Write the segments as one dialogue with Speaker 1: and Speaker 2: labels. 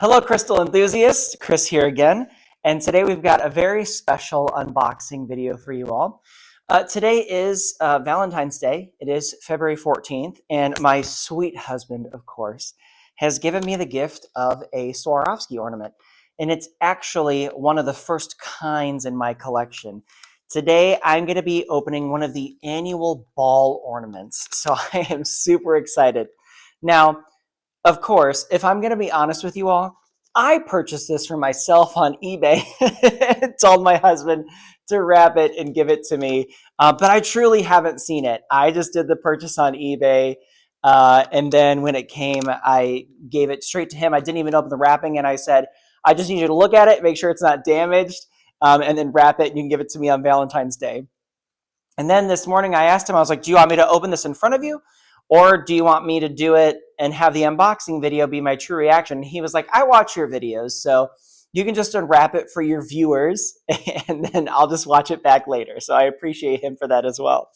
Speaker 1: Hello, crystal enthusiasts. Chris here again. And today we've got a very special unboxing video for you all. Today is Valentine's Day. It is February 14th. And my sweet husband, of course, has given me the gift of a Swarovski ornament. And it's actually one of the first kinds in my collection. Today, I'm going to be opening one of the annual ball ornaments. So I am super excited. Now, of course, if I'm going to be honest with you all, I purchased this for myself on eBay. Told my husband to wrap it and give it to me, but I truly haven't seen it. I just did the purchase on eBay, and then when it came, I gave it straight to him. I didn't even open the wrapping, and I said, I just need you to look at it, make sure it's not damaged, and then wrap it, and you can give it to me on Valentine's Day. And then this morning I asked him, I was like, do you want me to open this in front of you? Or do you want me to do it and have the unboxing video be my true reaction? And he was like, I watch your videos, so you can just unwrap it for your viewers and then I'll just watch it back later. So I appreciate him for that as well.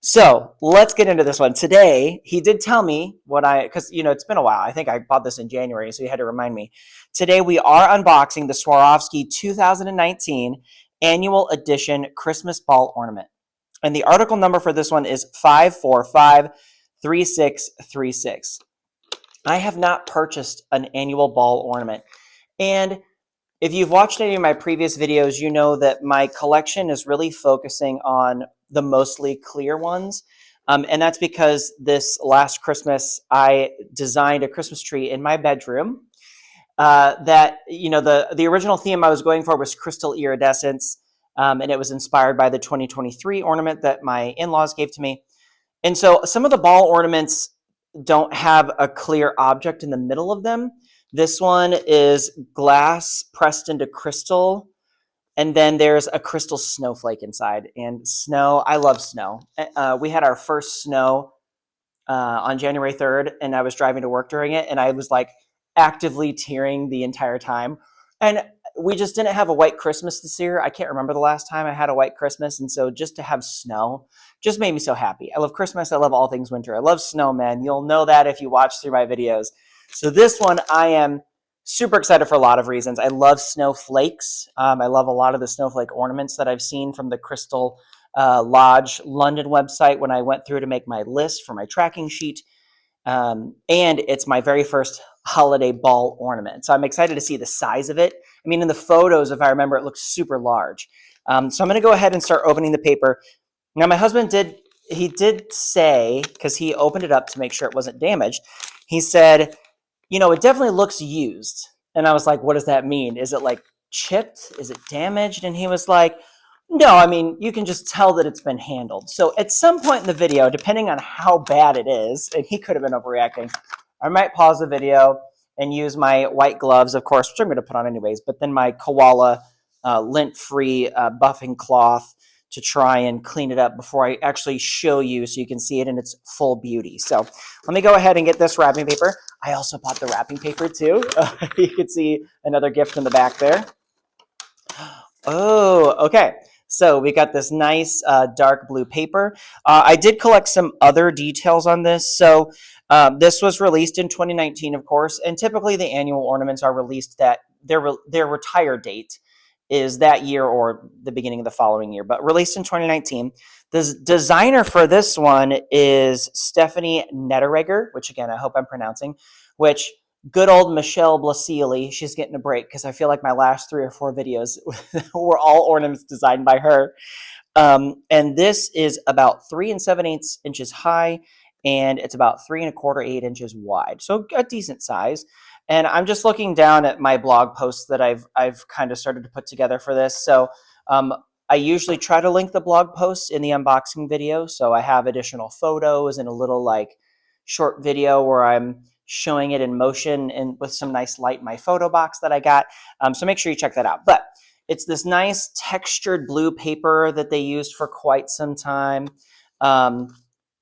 Speaker 1: So let's get into this one. Today, he did tell me because it's been a while. I think I bought this in January, so he had to remind me. Today we are unboxing the Swarovski 2019 Annual Edition Christmas Ball Ornament. And the article number for this one is 5453636. I have not purchased an annual ball ornament. And if you've watched any of my previous videos, you know that my collection is really focusing on the mostly clear ones. And that's because this last Christmas, I designed a Christmas tree in my bedroom the original theme I was going for was crystal iridescence. And it was inspired by the 2023 ornament that my in-laws gave to me. And so some of the ball ornaments don't have a clear object in the middle of them. This one is glass pressed into crystal. And then there's a crystal snowflake inside. And snow, I love snow. We had our first snow on January 3rd, and I was driving to work during it. And I was like actively tearing the entire time. And we just didn't have a white Christmas this year. I can't remember the last time I had a white Christmas. And so just to have snow just made me so happy. I love Christmas. I love all things winter. I love snowmen. You'll know that if you watch through my videos. So this one, I am super excited for a lot of reasons. I love snowflakes. I love a lot of the snowflake ornaments that I've seen from the Crystal Lodge London website when I went through to make my list for my tracking sheet. And it's my very first holiday ball ornament. So I'm excited to see the size of it. I mean, in the photos, if I remember, it looks super large. So I'm going to go ahead and start opening the paper. Now, my husband did say, because he opened it up to make sure it wasn't damaged, he said, it definitely looks used. And I was like, what does that mean? Is it like chipped? Is it damaged? And he was like, no, I mean, you can just tell that it's been handled. So at some point in the video, depending on how bad it is, and he could have been overreacting, I might pause the video and use my white gloves, of course, which I'm going to put on anyways, but then my koala lint-free buffing cloth to try and clean it up before I actually show you so you can see it in its full beauty. So let me go ahead and get this wrapping paper. I also bought the wrapping paper too. You can see another gift in the back there. Oh, okay. So we got this nice dark blue paper. I did collect some other details on this. So this was released in 2019, of course, and typically the annual ornaments are released that their retire date is that year or the beginning of the following year, but released in 2019. The designer for this one is Stephanie Netteregger, which again, I hope I'm pronouncing, which good old Michelle Blasili, she's getting a break because I feel like my last 3 or 4 videos were all ornaments designed by her. And this is about 3 7/8 inches high, and it's about 3 1/4, 8 inches wide. So a decent size. And I'm just looking down at my blog posts that I've kind of started to put together for this. So I usually try to link the blog posts in the unboxing video. So I have additional photos and a little like short video where I'm showing it in motion and with some nice light in my photo box that I got. So make sure you check that out. But it's this nice textured blue paper that they used for quite some time. And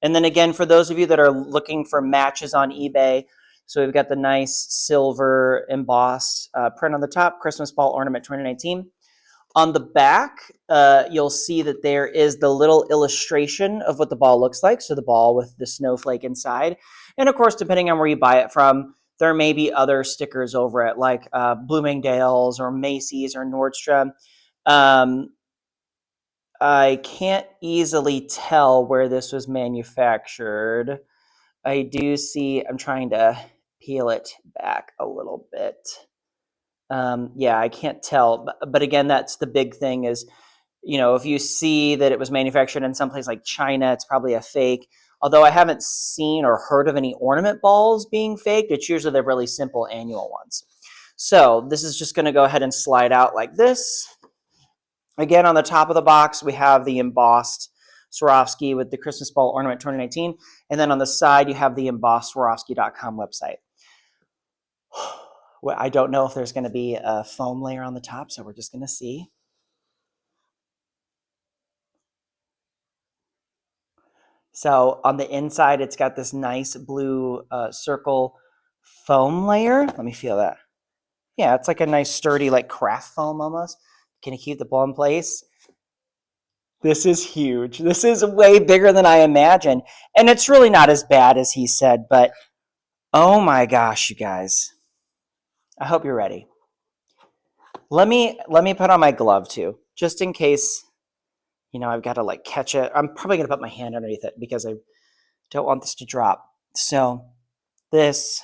Speaker 1: then again, for those of you that are looking for matches on eBay, so we've got the nice silver embossed print on the top, Christmas Ball Ornament 2019. On the back, you'll see that there is the little illustration of what the ball looks like. So the ball with the snowflake inside. And of course, depending on where you buy it from, There may be other stickers over it, like Bloomingdale's or Macy's or Nordstrom. I can't easily tell where this was manufactured. I do see, I'm trying to peel it back a little bit. Yeah, I can't tell. But again, that's the big thing is, if you see that it was manufactured in someplace like China, it's probably a fake. Although I haven't seen or heard of any ornament balls being faked, it's usually the really simple annual ones. So this is just going to go ahead and slide out like this. Again, on the top of the box, we have the embossed Swarovski with the Christmas Ball Ornament 2019. And then on the side, you have the embossed Swarovski.com website. Well, I don't know if there's going to be a foam layer on the top, so we're just going to see. So on the inside, it's got this nice blue circle foam layer. Let me feel that. Yeah, it's like a nice sturdy, like craft foam almost. Can you keep the ball in place? This is huge. This is way bigger than I imagined. And it's really not as bad as he said, but oh my gosh, you guys. I hope you're ready. Let me put on my glove too, just in case, I've got to like catch it. I'm probably going to put my hand underneath it because I don't want this to drop. So this,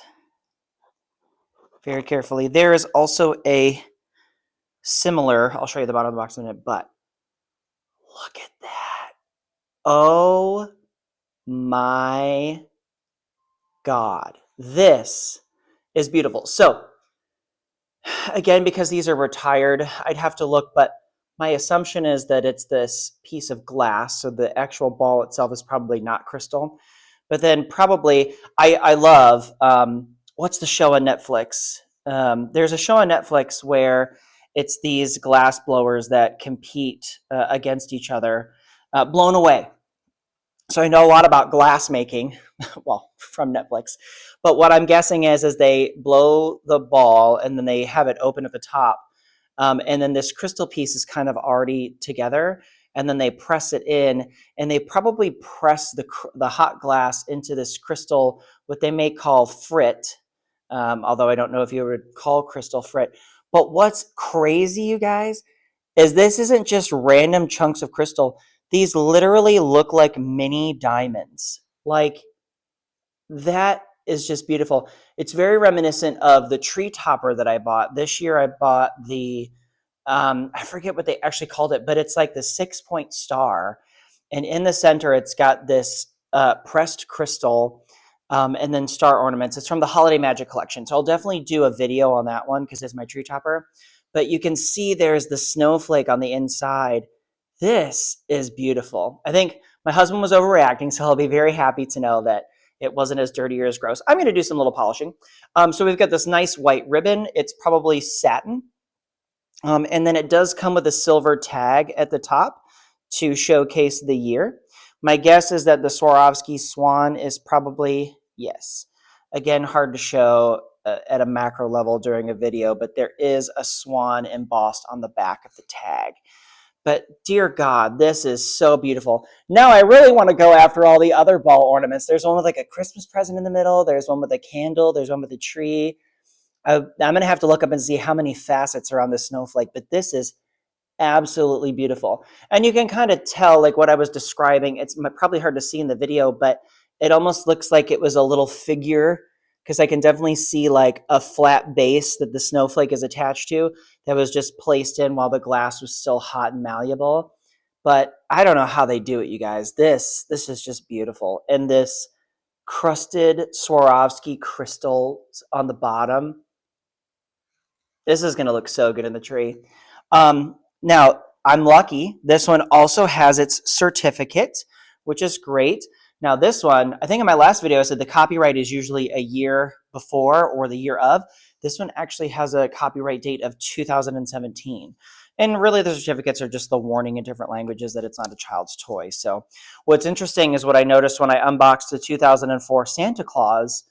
Speaker 1: very carefully. There is also a similar, I'll show you the bottom of the box in a minute, but look at that. Oh my God. This is beautiful. So again, because these are retired, I'd have to look, but my assumption is that it's this piece of glass. So the actual ball itself is probably not crystal. But then probably, I love, what's the show on Netflix? There's a show on Netflix where it's these glass blowers that compete against each other. Blown Away. So I know a lot about glass making, well, from Netflix. But what I'm guessing is they blow the ball and then they have it open at the top. And then this crystal piece is kind of already together. And then they press it in, and they probably press the hot glass into this crystal, what they may call frit, although I don't know if you would call crystal frit. But what's crazy, you guys, is this isn't just random chunks of crystal. These literally look like mini diamonds. Like, that is just beautiful. It's very reminiscent of the tree topper that I bought. This year I bought the, I forget what they actually called it, but it's like the 6-point star. And in the center, it's got this pressed crystal and then star ornaments. It's from the Holiday Magic Collection. So I'll definitely do a video on that one because it's my tree topper. But you can see there's the snowflake on the inside. This is beautiful. I think my husband was overreacting, so he'll be very happy to know that it wasn't as dirty or as gross. I'm going to do some little polishing. So we've got this nice white ribbon. It's probably satin. And then it does come with a silver tag at the top to showcase the year. My guess is that the Swarovski swan is probably, yes. Again, hard to show at a macro level during a video, but there is a swan embossed on the back of the tag. But dear God, this is so beautiful. Now I really want to go after all the other ball ornaments. There's one with like a Christmas present in the middle. There's one with a candle. There's one with a tree. I'm going to have to look up and see how many facets are on this snowflake, but this is absolutely beautiful. And you can kind of tell, like what I was describing, it's probably hard to see in the video, but it almost looks like it was a little figure, because I can definitely see like a flat base that the snowflake is attached to that was just placed in while the glass was still hot and malleable. But I don't know how they do it, you guys. This is just beautiful. And this crusted Swarovski crystals on the bottom. This is going to look so good in the tree. Now, I'm lucky. This one also has its certificate, which is great. Now, this one, I think in my last video, I said the copyright is usually a year before or the year of. This one actually has a copyright date of 2017. And really, the certificates are just the warning in different languages that it's not a child's toy. So what's interesting is what I noticed when I unboxed the 2004 Santa Claus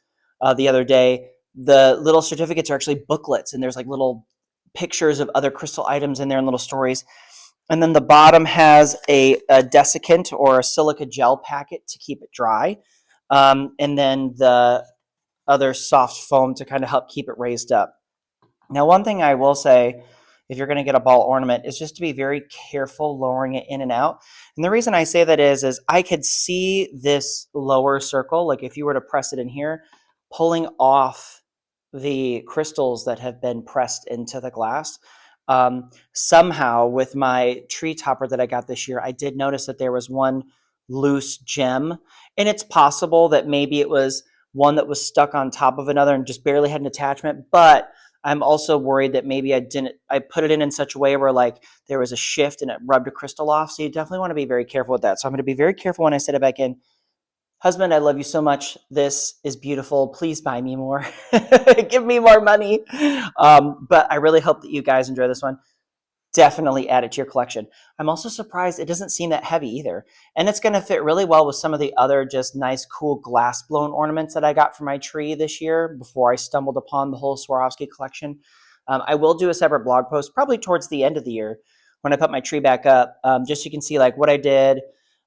Speaker 1: the other day. The little certificates are actually booklets, and there's like little pictures of other crystal items in there and little stories. And then the bottom has a desiccant or a silica gel packet to keep it dry. And then the other soft foam to kind of help keep it raised up. Now, one thing I will say, if you're going to get a ball ornament, is just to be very careful lowering it in and out. And the reason I say that is I could see this lower circle, like if you were to press it in here, pulling off the crystals that have been pressed into the glass. Somehow, with my tree topper that I got this year, I did notice that there was one loose gem, and it's possible that maybe it was one that was stuck on top of another and just barely had an attachment, but I'm also worried that maybe I put it in such a way where like there was a shift and it rubbed a crystal off. So you definitely want to be very careful with that. So I'm going to be very careful when I set it back in. Husband, I love you so much. This is beautiful. Please buy me more. Give me more money. But I really hope that you guys enjoy this one. Definitely add it to your collection. I'm also surprised it doesn't seem that heavy either. And it's going to fit really well with some of the other just nice, cool glass blown ornaments that I got for my tree this year before I stumbled upon the whole Swarovski collection. I will do a separate blog post probably towards the end of the year when I put my tree back up, just so you can see like what I did,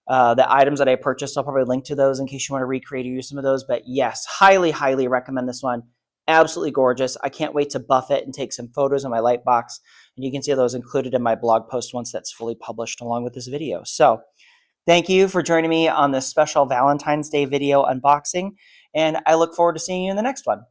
Speaker 1: the items that I purchased. I'll probably link to those in case you want to recreate or use some of those. But yes, highly, highly recommend this one. Absolutely gorgeous. I can't wait to buff it and take some photos in my light box. And you can see those included in my blog post once that's fully published along with this video. So thank you for joining me on this special Valentine's Day video unboxing. And I look forward to seeing you in the next one.